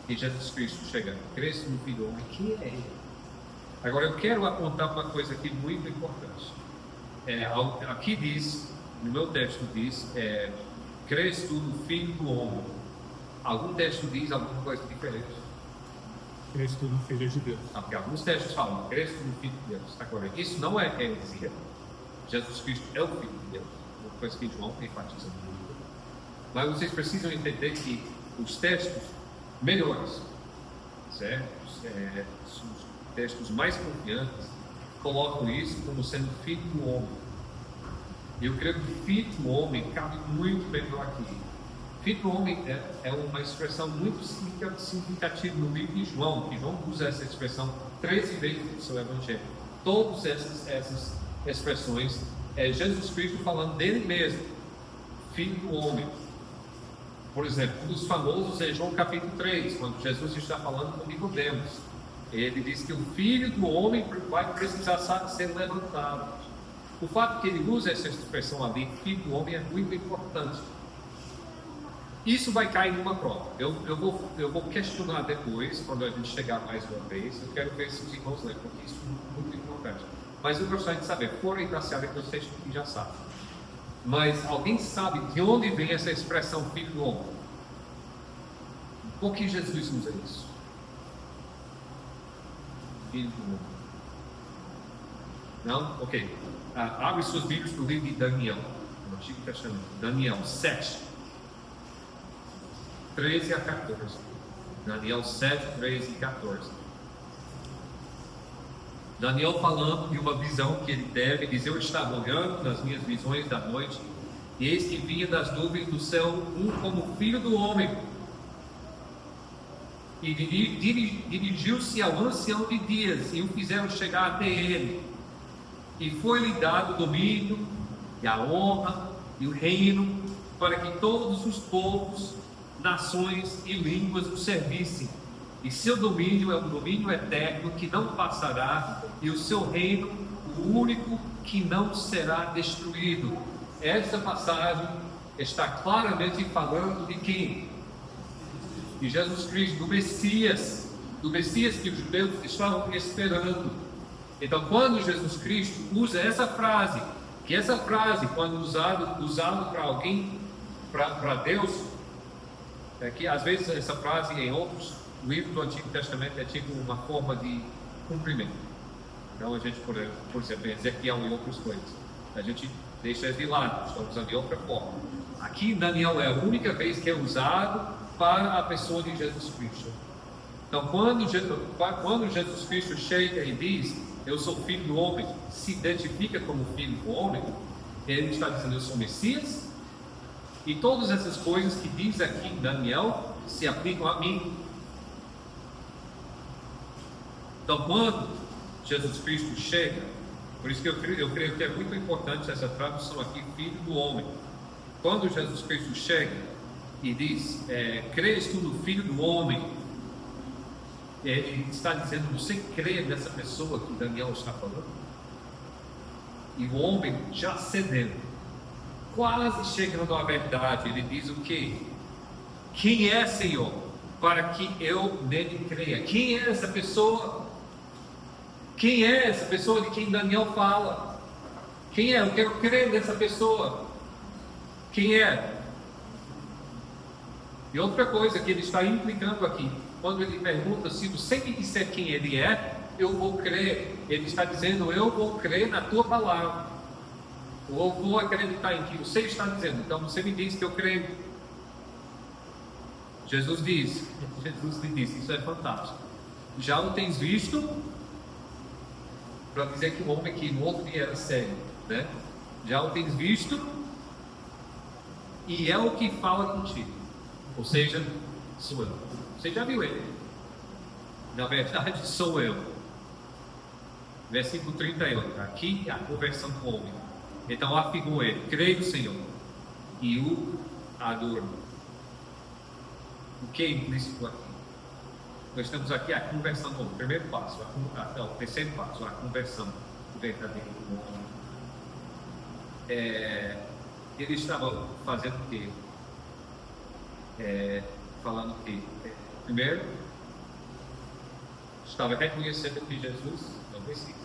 E Jesus Cristo chega: crês tu no Filho do Homem? Quem é ele? Agora eu quero apontar uma coisa aqui muito importante. Aqui diz, no meu texto diz, crês tu no Filho do Homem? Algum texto diz alguma coisa diferente? Crês tu no Filho de Deus. Porque alguns textos falam, crês tu no Filho de Deus. Agora, isso não é heresia. Jesus Cristo é o Filho de Deus. Uma coisa que João enfatiza muito. Mas vocês precisam entender que os textos melhores, certo? Os textos mais confiantes colocam isso como sendo Filho do Homem. Eu creio que filho do homem cabe muito melhor aqui. Filho do homem é uma expressão muito significativa no livro de João, que João usa essa expressão 13 vezes no seu evangelho. Todas essas expressões é Jesus Cristo falando dele mesmo, filho do homem. Por exemplo, um dos famosos é João capítulo 3, quando Jesus está falando com Nicodemos. Ele diz que o filho do homem vai precisar ser levantado. O fato que ele usa essa expressão ali, filho do homem, é muito importante. Isso vai cair numa prova. Eu vou questionar depois, quando a gente chegar mais uma vez. Eu quero ver se os irmãos lembram, porque isso é muito importante. Mas eu gostaria de saber, forem da seara que vocês já sabem. Mas alguém sabe de onde vem essa expressão filho do homem? Por que Jesus usa isso? Filho do homem. Não? Ok. Abre suas Bíblias no livro de Daniel, no Antigo Testamento. Daniel 7, 13 a 14. Daniel 7, 13 e 14. Daniel falando de uma visão que ele teve, diz: eu estava olhando nas minhas visões da noite, e eis que vinha das nuvens do céu um como filho do homem, e dirigiu-se ao ancião de dias, e o fizeram chegar até ele, e foi-lhe dado o domínio, e a honra, e o reino, para que todos os povos, nações e línguas o servissem. E seu domínio é um domínio eterno que não passará, e o seu reino, o único que não será destruído. Esta passagem está claramente falando de quem? De Jesus Cristo, do Messias que os judeus estavam esperando. Então, quando Jesus Cristo usa essa frase, que essa frase, quando usado para alguém, para Deus, é que às vezes essa frase em outros livros do Antigo Testamento é tipo uma forma de cumprimento. Então a gente, por exemplo, em Ezequiel e outras coisas, a gente deixa de lado, estamos usando de outra forma. Aqui em Daniel é a única vez que é usado para a pessoa de Jesus Cristo. Então, quando Jesus Cristo chega e diz: eu sou filho do homem, se identifica como filho do homem, ele está dizendo: eu sou Messias, e todas essas coisas que diz aqui em Daniel se aplicam a mim. Então, quando Jesus Cristo chega, por isso que eu creio que é muito importante essa tradução aqui, filho do homem. Quando Jesus Cristo chega e diz: crês tu no filho do homem, ele está dizendo: você crê nessa pessoa que Daniel está falando? E o homem já cedendo, quase chegando à verdade, ele diz o quê? Quem é, Senhor, para que eu nele creia? Quem é essa pessoa? Quem é essa pessoa de quem Daniel fala? Quem é? Eu quero crer nessa pessoa. Quem é? E outra coisa que ele está implicando aqui, quando ele pergunta: se você me disser quem ele é, eu vou crer. Ele está dizendo: eu vou crer na tua palavra, ou vou acreditar em que você está dizendo. Então você me diz que eu creio. Jesus lhe disse: isso é fantástico. Já o tens visto? Para dizer que o homem que no outro dia era cego, né? Já o tens visto, e é o que fala contigo. Ou seja, sou eu. Você já viu ele? Na verdade, sou eu. Versículo 31. Aqui a conversão com o homem. Então afirmou ele: creio no Senhor, e o adoro. O que é implícito aqui? Nós temos aqui a conversão com o primeiro passo, o terceiro passo, a conversão verdadeira com o homem. Ele estava fazendo o quê? Falando que, primeiro, estava reconhecendo que Jesus é o Messias.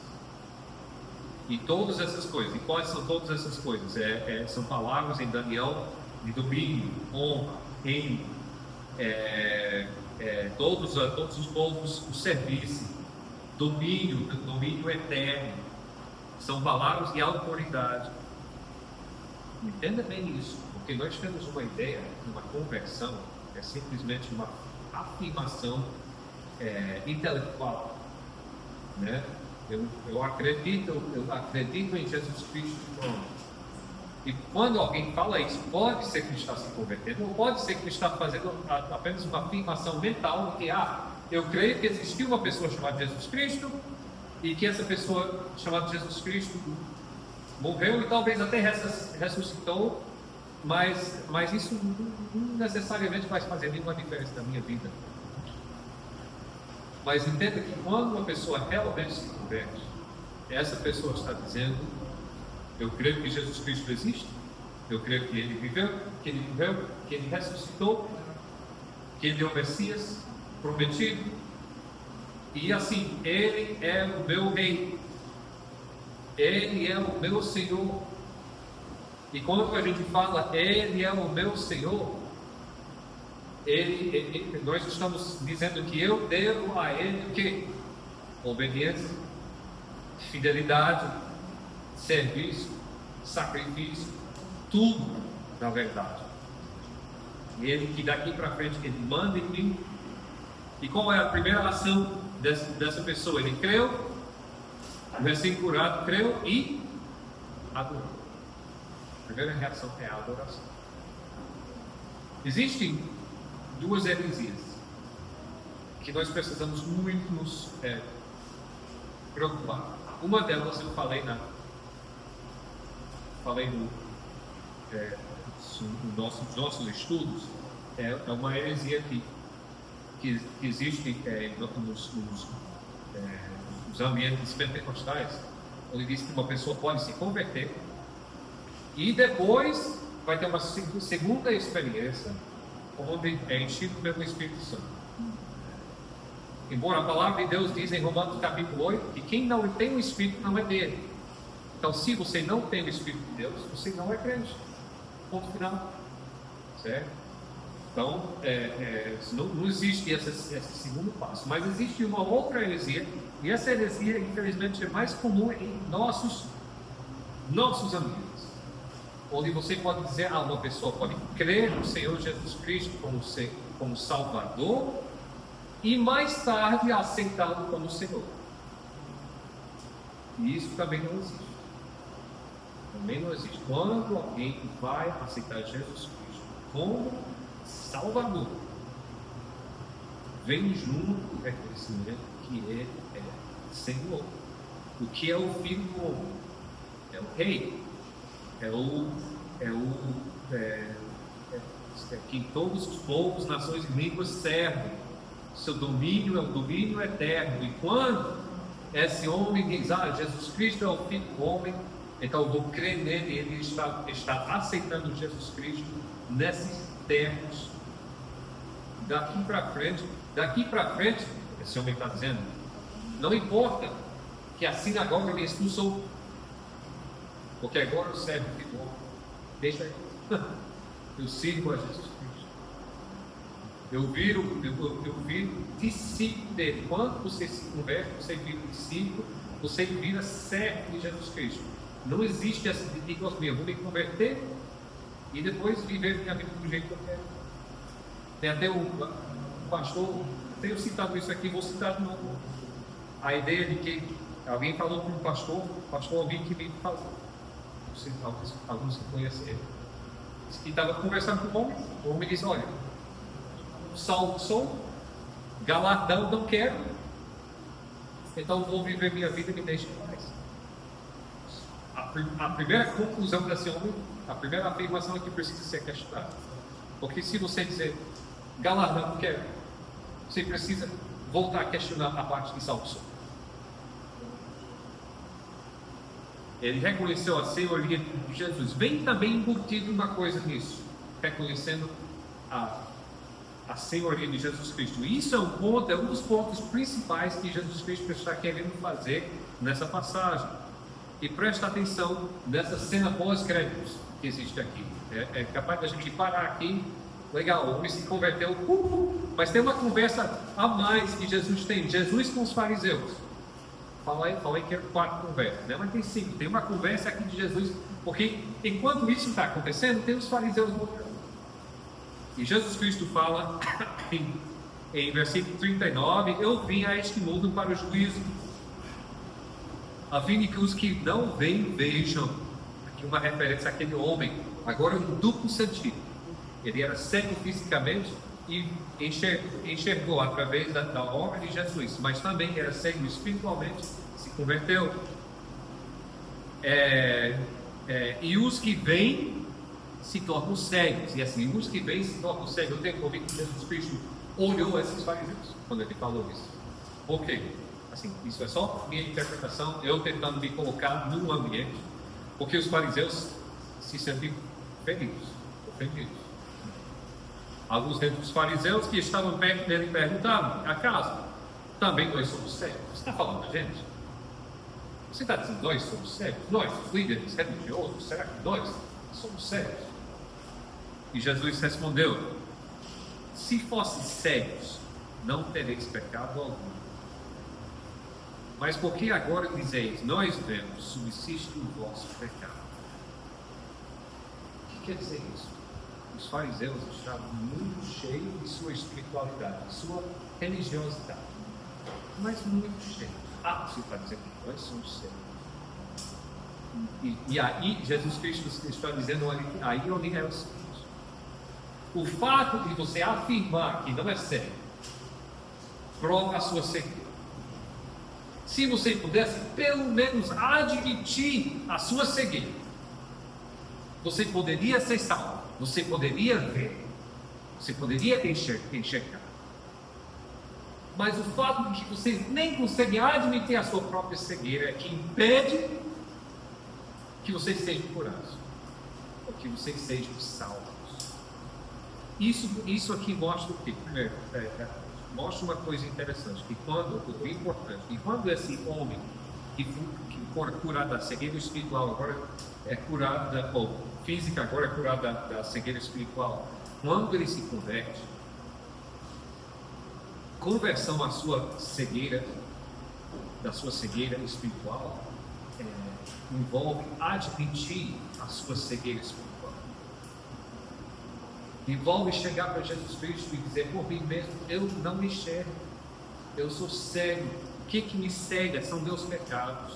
E todas essas coisas, e quais são todas essas coisas? São palavras em Daniel de domínio, honra, reino, todos os povos o serviço, domínio eterno. São palavras de autoridade. Entenda bem isso, porque nós temos uma ideia, uma conversão, é simplesmente uma afirmação intelectual, né? Eu acredito em Jesus Cristo, pronto. E quando alguém fala isso, pode ser que ele está se convertendo, ou pode ser que ele está fazendo apenas uma afirmação mental de que, eu creio que existiu uma pessoa chamada Jesus Cristo, e que essa pessoa chamada Jesus Cristo morreu e talvez até ressuscitou, mas isso não necessariamente vai fazer nenhuma diferença na minha vida. Mas entenda que quando uma pessoa realmente se converte, essa pessoa está dizendo: eu creio que Jesus Cristo existe, eu creio que Ele viveu, que Ele morreu, que Ele ressuscitou, que Ele é o Messias prometido, e assim, Ele é o meu Rei, Ele é o meu Senhor. E quando a gente fala Ele é o meu Senhor, nós estamos dizendo que eu devo a Ele o quê? Obediência, fidelidade, serviço, sacrifício, tudo, na verdade. E Ele que daqui para frente Ele manda em mim. E qual é a primeira ação dessa pessoa? Ele creu, o recém-curado creu e adorou. A primeira reação é a adoração. Existem duas heresias que nós precisamos muito nos preocupar. Uma delas eu falei nos nossos estudos, é uma heresia que existe nos ambientes pentecostais, onde diz que uma pessoa pode se converter e depois vai ter uma segunda experiência onde é enchido pelo Espírito Santo. Embora a palavra de Deus diz em Romanos capítulo 8 que quem não tem o Espírito não é dele. Então, se você não tem o Espírito de Deus, você não é crente. Ponto final. Certo? Então, não existe esse segundo passo. Mas existe uma outra heresia, e essa heresia, infelizmente, é mais comum em nossos ambientes. Onde você pode dizer, uma pessoa pode crer no Senhor Jesus Cristo como Salvador, e mais tarde aceitá-lo como Senhor. E isso também não existe. Também não existe. Quando alguém vai aceitar Jesus Cristo como Salvador, vem junto o reconhecimento que Ele é Senhor. O que é o Filho do Homem? É o Rei. Que todos os povos, nações e línguas servem. Seu domínio é o domínio eterno. E quando esse homem diz, Jesus Cristo é o Filho do Homem, então eu vou crer nele. Ele está aceitando Jesus Cristo nesses termos. Daqui para frente, esse homem está dizendo, não importa que a sinagoga me expulsou, porque agora eu servo o Filho do Homem. Deixa aí. Eu sirvo a Jesus Cristo. Eu viro discípulo dele. Quando você se converte, você vira discípulo, você vira servo de Jesus Cristo. Não existe essa de eu vou me converter e depois viver minha vida do jeito que eu quero. Tem até um pastor, tenho citado isso aqui, vou citar de novo. A ideia de que alguém falou para um pastor alguém que me falou, alguns que conhecem ele, que estava conversando com o homem disse, olha, salvo sou, galardão não quero, então vou viver minha vida e me deixe em paz. A primeira conclusão desse homem, a primeira afirmação é que precisa ser questionada. Porque se você dizer galardão não quero, você precisa voltar a questionar a parte de salvo sou. Ele reconheceu a senhoria de Jesus. Vem também embutido uma coisa nisso, reconhecendo a senhoria de Jesus Cristo. E isso é um dos pontos principais que Jesus Cristo está querendo fazer nessa passagem. E presta atenção nessa cena pós-créditos que existe aqui. É capaz da gente parar aqui. Legal, o homem se converteu, mas tem uma conversa a mais que Jesus tem. Jesus com os fariseus. Falei que eram 4 conversas, né? Mas tem 5. Tem uma conversa aqui de Jesus, porque enquanto isso está acontecendo, tem os fariseus morrendo. E Jesus Cristo fala em versículo 39, eu vim a este mundo para o juízo, a fim de que os que não veem, vejam, que uma referência àquele homem, agora no duplo sentido. Ele era cego fisicamente e enxergou através da obra de Jesus, mas também era cego espiritualmente, se converteu. E os que vêm se tornam cegos, e assim, os que vêm se tornam cegos. Eu tenho convicto que Jesus Cristo olhou esses fariseus quando ele falou isso. Por quê? Assim, isso é só minha interpretação, eu tentando me colocar num ambiente, porque os fariseus se sentiam feridos, ofendidos. Alguns dos fariseus que estavam perto dele perguntaram: acaso também nós somos cegos? Você está falando da gente? Você está dizendo nós somos cegos? Nós, os líderes religiosos, será que nós somos cegos? E Jesus respondeu: se fossem cegos, não tereis pecado algum. Mas por que agora dizeis, nós vemos, subsiste o vosso pecado? O que quer dizer isso? Os fariseus estavam muito cheios de sua espiritualidade, de sua religiosidade, mas muito cheios. Você está dizendo que nós somos cegos. E aí Jesus Cristo está dizendo, aí onde é o seguinte: o fato de você afirmar que não é cego prova a sua cegueira. Se você pudesse pelo menos admitir a sua cegueira, você poderia ser salvo, você poderia ver, você poderia enxergar. Mas o fato de que vocês nem conseguem admitir a sua própria cegueira é que impede que vocês sejam curados, ou que vocês sejam salvos. Isso aqui mostra o quê? Primeiro, mostra uma coisa interessante, que quando esse homem que for curado da cegueira espiritual, agora é curado ou física, agora é curado da cegueira espiritual, quando ele se converte, conversão à sua cegueira, da sua cegueira espiritual, envolve admitir a sua cegueira espiritual. Envolve chegar para Jesus Cristo e dizer: por mim mesmo, eu não me enxergo, eu sou cego. O que me cega são meus pecados.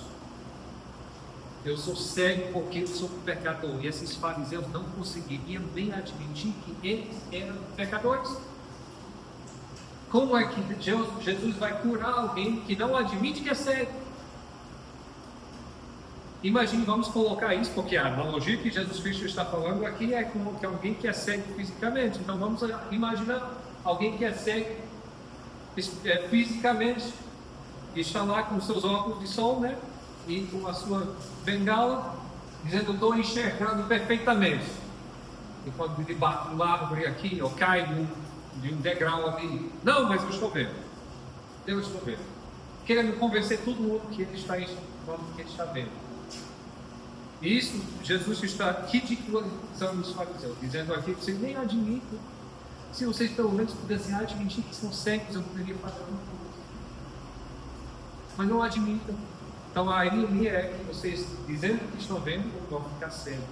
Eu sou cego porque eu sou pecador. E esses fariseus não conseguiriam nem admitir que eles eram pecadores. Como é que Jesus vai curar alguém que não admite que é cego? Imagine, vamos colocar isso, porque a analogia que Jesus Cristo está falando aqui é como que alguém que é cego fisicamente. Então vamos imaginar alguém que é cego fisicamente, e está lá com seus óculos de sol, né? E com a sua bengala, dizendo: eu estou enxergando perfeitamente. E quando ele bate numa árvore aqui, ou cai de um degrau ali, não, mas eu estou vendo. Eu estou vendo. Querendo convencer todo mundo que ele está enxergando, que ele está vendo. E isso, Jesus está ridicularizando os fariseus, dizendo aqui que vocês nem admitem. Se vocês pelo menos pudessem admitir que são cegos, eu poderia fazer alguma coisa. Mas não admitam. Então a ironia é que vocês, dizendo que estão vendo, vão ficar cegos.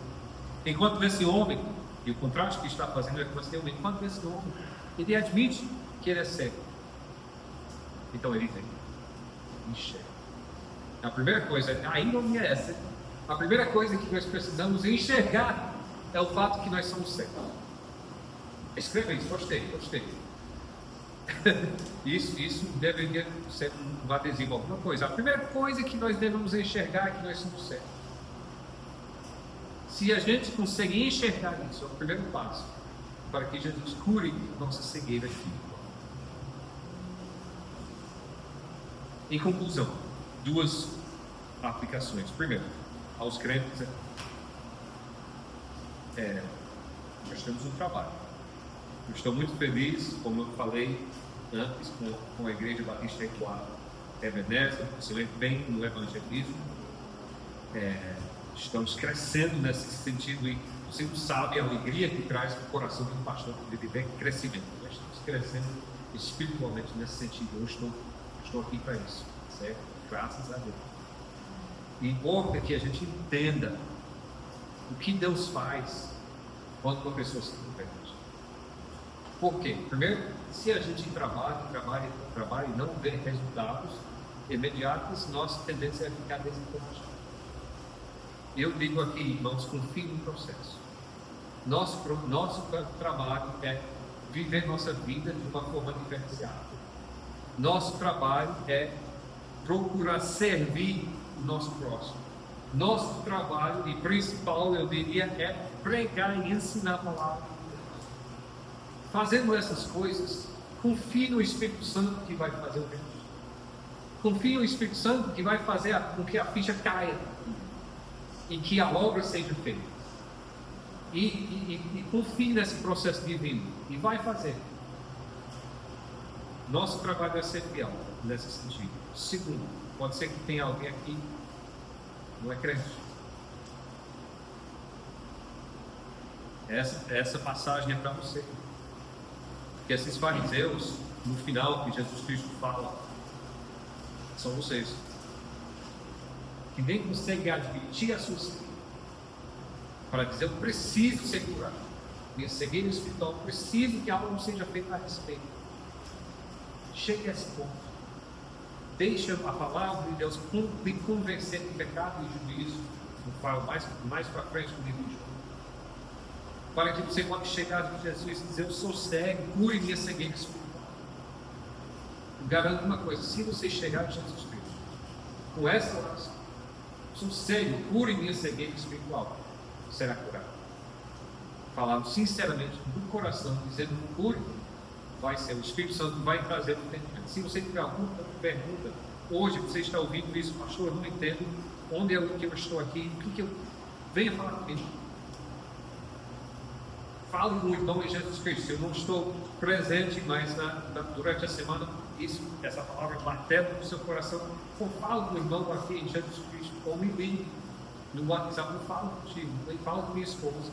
Enquanto esse homem, e o contraste que está fazendo é que você tem, enquanto esse homem, ele admite que ele é cego. Então ele vem, enxerga. A primeira coisa, a ironia é essa. A primeira coisa que nós precisamos enxergar é o fato que nós somos cegos. Escreva isso, gostei. Isso deveria ser um adesivo, alguma coisa. A primeira coisa que nós devemos enxergar é que nós somos cegos. Se a gente conseguir enxergar isso, é o primeiro passo para que Jesus cure nossa cegueira aqui. Em conclusão, duas aplicações. Primeiro, aos crentes, nós temos um trabalho. Eu estou muito feliz, como eu falei antes, com a Igreja Batista Ebenezer, excelente bem no evangelismo. Estamos crescendo nesse sentido, e você não sabe a alegria que traz para o coração do pastor de viver crescimento. Nós estamos crescendo espiritualmente nesse sentido. Eu estou aqui para isso, certo? Graças a Deus. E importa que a gente entenda o que Deus faz quando uma pessoa se converte. Por quê? Primeiro, se a gente trabalha e não vê resultados imediatos, nossa tendência é ficar desencorajado. eu digo aqui, irmãos, confie no processo. Nosso trabalho é viver nossa vida de uma forma diferenciada. Nosso trabalho é procurar servir o nosso próximo. Nosso trabalho, e principal, eu diria, é pregar e ensinar a palavra de Deus. Fazendo essas coisas, confie no Espírito Santo que vai fazer o resto. Confie no Espírito Santo que vai fazer com que a ficha caia e que a obra seja feita. E confie nesse processo divino e vai fazer. Nosso trabalho é ser fiel nesse sentido. Segundo, pode ser que tenha alguém aqui que não é crente. Essa passagem é para você. Porque esses fariseus, no final que Jesus Cristo fala, são vocês que nem conseguem admitir a sua cegueira para dizer: eu preciso ser curado, minha cegueira espiritual, preciso que algo seja feito a respeito. Chegue a esse ponto. Deixa a palavra de Deus lhe convencer de pecado e juízo. Eu falo mais para frente no livro de João, para que você pode chegar de Jesus e dizer: eu sou cego, cure minha cegueira espiritual. Garanto uma coisa: se você chegar a Jesus Cristo com essa oração, sou cego, cure minha cegueira espiritual, será curado. Falando sinceramente do coração, dizendo: cure, vai ser, o Espírito Santo vai trazer o entendimento. Se você tiver alguma pergunta, hoje você está ouvindo isso: pastor, eu não entendo onde é que eu estou aqui, o que eu venha falar comigo. Falo muito, não em Jesus Cristo. Eu não estou presente, mas durante a semana, essa palavra batendo no seu coração. Eu falo com o irmão aqui em Jesus Cristo, ou me ligue no WhatsApp, eu falo contigo, eu falo com minha esposa.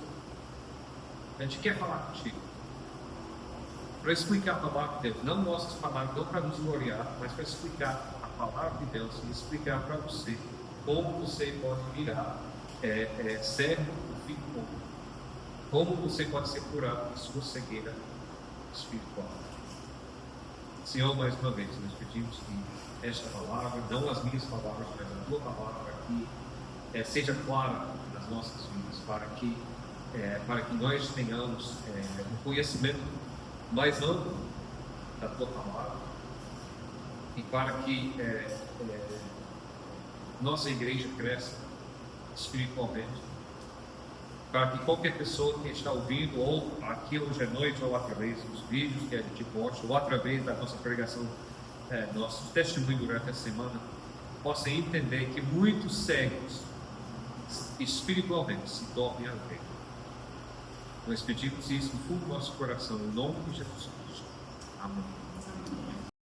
A gente quer falar contigo para explicar a palavra de Deus, não nossas palavras, não para nos gloriar, mas para explicar a palavra de Deus e explicar para você como você pode virar servo do Filho do Homem. Como você pode ser curado de sua cegueira espiritual. Senhor, mais uma vez, nós pedimos que esta palavra, não as minhas palavras, mas a tua palavra aqui, seja clara nas nossas vidas, para que nós tenhamos um conhecimento mais amplo da tua palavra e para que nossa igreja cresça espiritualmente, para que qualquer pessoa que está ouvindo, ou aqui hoje à noite, ou através dos vídeos que a gente posta, ou através da nossa pregação, nosso testemunho durante a semana, possa entender que muitos cegos espiritualmente se tornem a ver. Nós pedimos isso no fundo do nosso coração, em nome de Jesus Cristo. Amém.